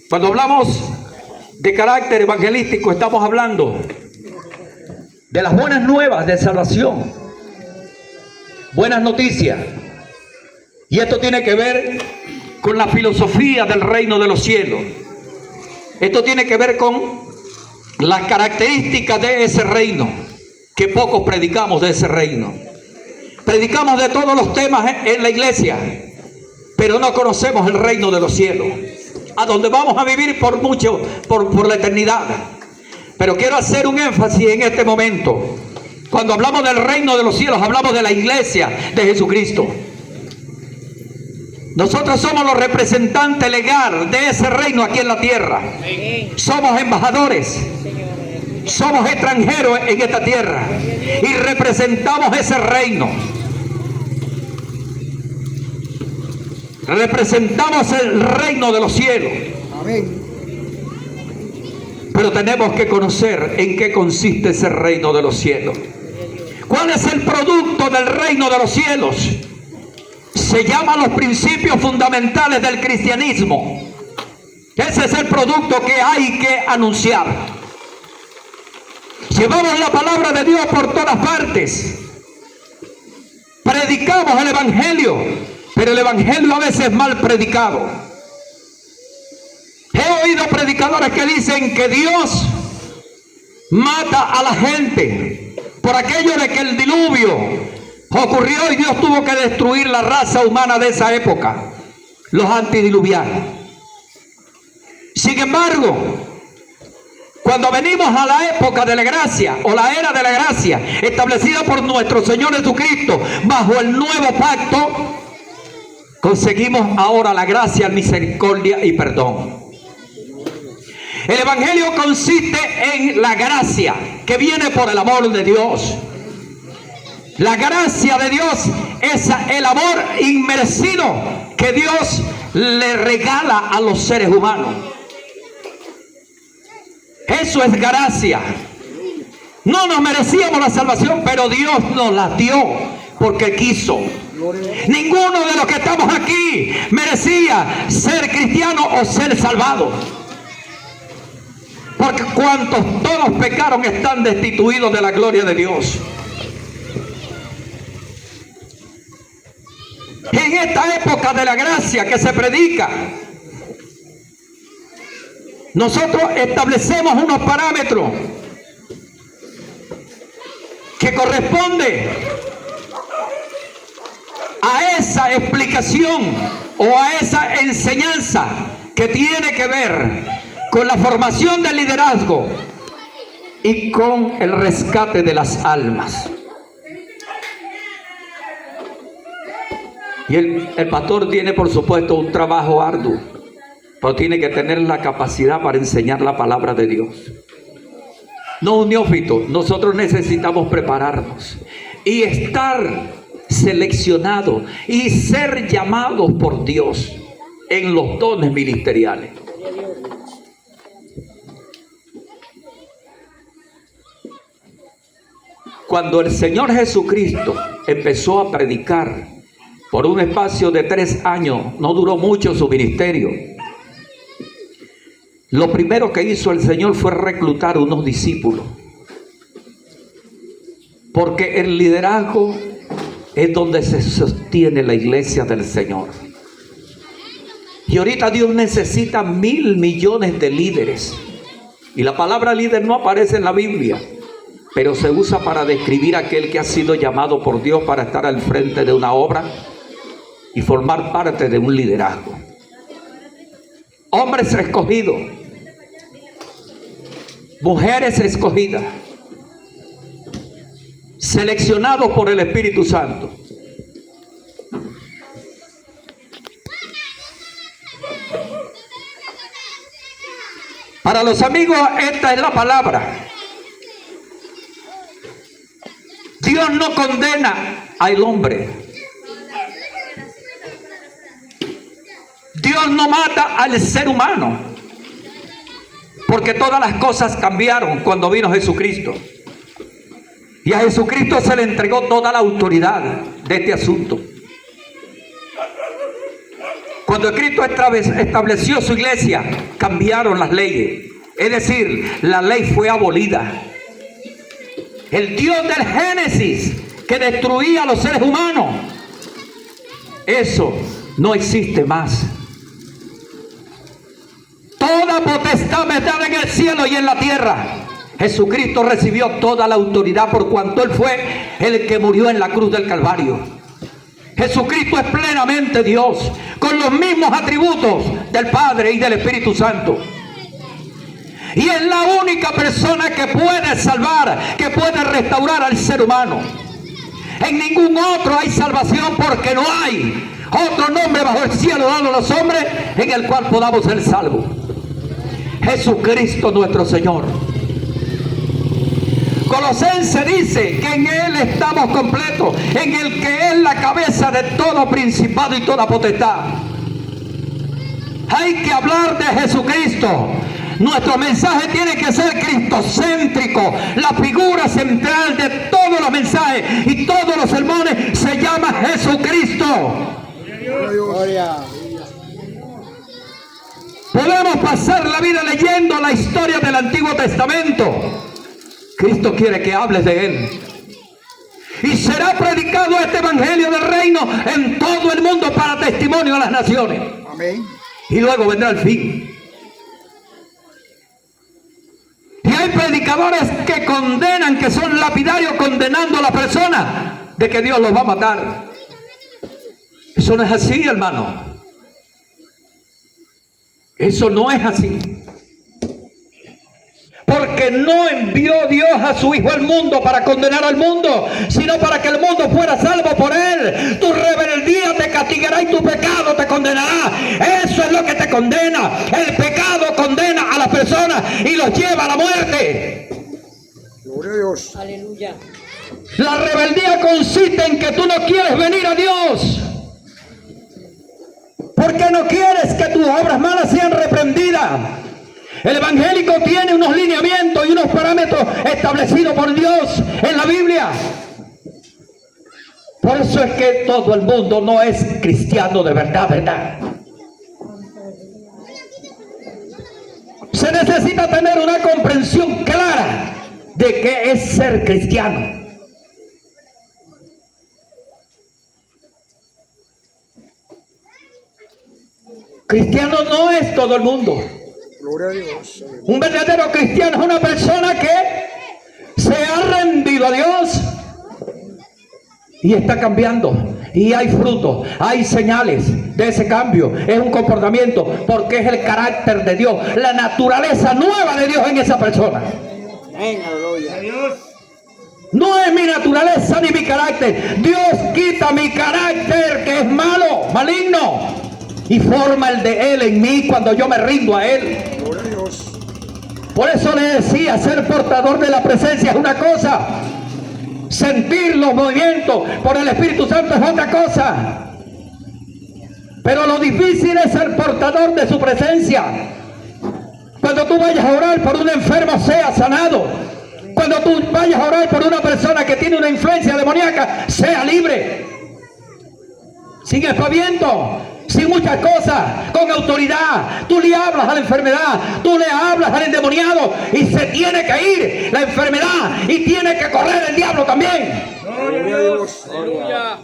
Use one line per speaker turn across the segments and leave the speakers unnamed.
Cuando hablamos de carácter evangelístico, estamos hablando de las buenas nuevas de salvación, buenas noticias. Y esto tiene que ver con la filosofía del reino de los cielos. Esto tiene que ver con las características de ese reino, que pocos predicamos de ese reino. Predicamos de todos los temas en la iglesia, pero no conocemos el reino de los cielos, a donde vamos a vivir por la eternidad. Pero quiero hacer un énfasis en este momento. Cuando hablamos del reino de los cielos, hablamos de la iglesia de Jesucristo. Nosotros somos los representantes legales de ese reino aquí en la tierra. Somos embajadores. Somos extranjeros en esta tierra y representamos ese reino. Representamos el reino de los cielos. Amén. Pero tenemos que conocer en qué consiste ese reino de los cielos. ¿Cuál es el producto del reino de los cielos? Se llaman los principios fundamentales del cristianismo. Ese es el producto que hay que anunciar. Llevamos la palabra de Dios por todas partes. Predicamos el evangelio, pero el evangelio a veces es mal predicado. He oído predicadores que dicen que Dios mata a la gente por aquello de que el diluvio ocurrió y Dios tuvo que destruir la raza humana de esa época, los antidiluvianos. Sin embargo, cuando venimos a la época de la gracia o la era de la gracia establecida por nuestro Señor Jesucristo bajo el nuevo pacto, conseguimos ahora la gracia, misericordia y perdón. El evangelio consiste en la gracia que viene por el amor de Dios. La gracia de Dios es el amor inmerecido que Dios le regala a los seres humanos. Eso es gracia. No nos merecíamos la salvación, pero Dios nos la dio porque quiso. Ninguno de los que estamos aquí merecía ser cristiano o ser salvado. Porque cuantos todos pecaron están destituidos de la gloria de Dios. En esta época de la gracia que se predica, nosotros establecemos unos parámetros que corresponden a esa explicación o a esa enseñanza que tiene que ver con la formación del liderazgo y con el rescate de las almas. Y el pastor tiene, por supuesto, un trabajo arduo, pero tiene que tener la capacidad para enseñar la palabra de Dios. No un neófito. Nosotros necesitamos prepararnos y estar seleccionados y ser llamados por Dios en los dones ministeriales. Cuando el Señor Jesucristo empezó a predicar por un espacio de 3 años, no duró mucho su ministerio. Lo primero que hizo el Señor fue reclutar unos discípulos. Porque el liderazgo es donde se sostiene la iglesia del Señor. Y ahorita Dios necesita 1.000 millones de líderes. Y la palabra líder no aparece en la Biblia, pero se usa para describir a aquel que ha sido llamado por Dios para estar al frente de una obra y formar parte de un liderazgo. Hombres escogidos, mujeres escogidas, seleccionados por el Espíritu Santo. Para los amigos, esta es la palabra. Dios no condena al hombre. Dios no mata al ser humano, porque todas las cosas cambiaron cuando vino Jesucristo. Y a Jesucristo se le entregó toda la autoridad de este asunto. Cuando Cristo estableció su iglesia, cambiaron las leyes. Es decir, la ley fue abolida. El Dios del Génesis, que destruía a los seres humanos, eso no existe más. Toda potestad me da en el cielo y en la tierra. Jesucristo recibió toda la autoridad por cuanto Él fue el que murió en la cruz del Calvario. Jesucristo es plenamente Dios, con los mismos atributos del Padre y del Espíritu Santo. Y es la única persona que puede salvar, que puede restaurar al ser humano. En ningún otro hay salvación, porque no hay otro nombre bajo el cielo dado a los hombres en el cual podamos ser salvos. Jesucristo nuestro Señor. Colosenses dice que en Él estamos completos, en el que es la cabeza de todo principado y toda potestad. Hay que hablar de Jesucristo. Nuestro mensaje tiene que ser cristocéntrico. La figura central de todos los mensajes y todos los sermones se llama Jesucristo.
Gloria.
Podemos pasar la vida leyendo la historia del Antiguo Testamento. Cristo quiere que hables de Él. Y será predicado este evangelio del reino en todo el mundo para testimonio a las naciones.
Amén.
Y luego vendrá el fin. Y hay predicadores que condenan, que son lapidarios, condenando a la persona de que Dios los va a matar. Eso no es así, hermano. Eso no es así. Porque no envió Dios a su Hijo al mundo para condenar al mundo, sino para que el mundo fuera salvo por Él. Tu rebeldía te castigará y tu pecado te condenará. Eso es lo que te condena. El pecado condena a las personas y los lleva a la muerte.
Gloria a Dios.
Aleluya.
La rebeldía consiste en que tú no quieres venir a Dios, porque no quieres que tus obras malas sean reprendidas. El evangélico tiene unos lineamientos y unos parámetros establecidos por Dios en la Biblia. Por eso es que todo el mundo no es cristiano de verdad, ¿verdad? Se necesita tener una comprensión clara de qué es ser cristiano. Cristiano no es todo el mundo.
Gloria a Dios.
Un verdadero cristiano es una persona que se ha rendido a Dios y está cambiando. Y hay frutos, hay señales de ese cambio. Es un comportamiento, porque es el carácter de Dios, la naturaleza nueva de Dios en esa persona.
Amén, aleluya.
No es mi naturaleza ni mi carácter. Dios quita mi carácter, que es malo, maligno, y forma el de Él en mí cuando yo me rindo a Él.
Gloria a Dios.
Por eso le decía, ser portador de la presencia es una cosa, sentir los movimientos por el Espíritu Santo es otra cosa. Pero lo difícil es ser portador de su presencia. Cuando tú vayas a orar por un enfermo, sea sanado. Cuando tú vayas a orar por una persona que tiene una influencia demoníaca, sea libre. Sin aspaviento, sin muchas cosas, con autoridad. Tú le hablas a la enfermedad, tú le hablas al endemoniado y se tiene que ir la enfermedad y tiene que correr el diablo también.
Gloria a Dios.
Aleluya.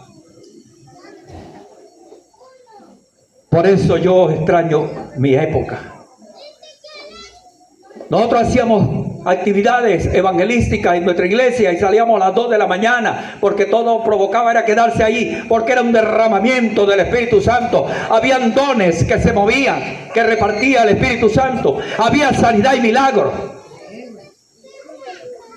Por eso yo extraño mi época. Nosotros hacíamos actividades evangelísticas en nuestra iglesia y salíamos a las 2 de la mañana, porque todo provocaba era quedarse ahí, porque era un derramamiento del Espíritu Santo. Habían dones que se movían, que repartía el Espíritu Santo. Había sanidad y milagros.